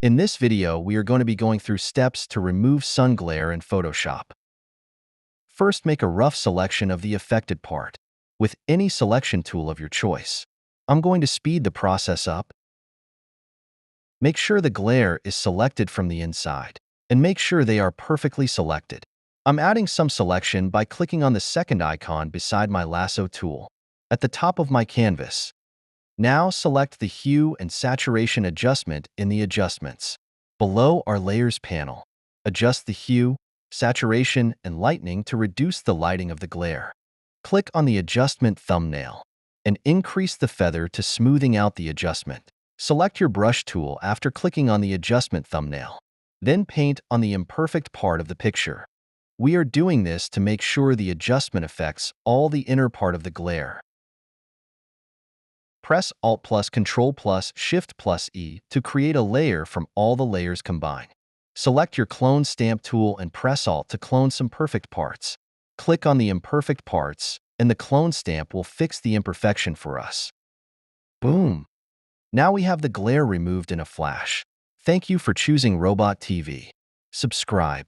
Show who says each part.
Speaker 1: In this video, we are going to be going through steps to remove sun glare in Photoshop. First, make a rough selection of the affected part with any selection tool of your choice. I'm going to speed the process up. Make sure the glare is selected from the inside, and make sure they are perfectly selected. I'm adding some selection by clicking on the second icon beside my lasso tool at the top of my canvas. Now select the Hue and Saturation adjustment in the Adjustments. Below our Layers panel, adjust the hue, saturation, and lightening to reduce the lighting of the glare. Click on the adjustment thumbnail and increase the feather to smoothing out the adjustment. Select your brush tool after clicking on the adjustment thumbnail. Then paint on the imperfect part of the picture. We are doing this to make sure the adjustment affects all the inner part of the glare. Press Alt plus Control plus Shift plus E to create a layer from all the layers combined. Select your Clone Stamp tool and press Alt to clone some perfect parts. Click on the imperfect parts, and the clone stamp will fix the imperfection for us. Boom! Now we have the glare removed in a flash. Thank you for choosing Robot TV. Subscribe,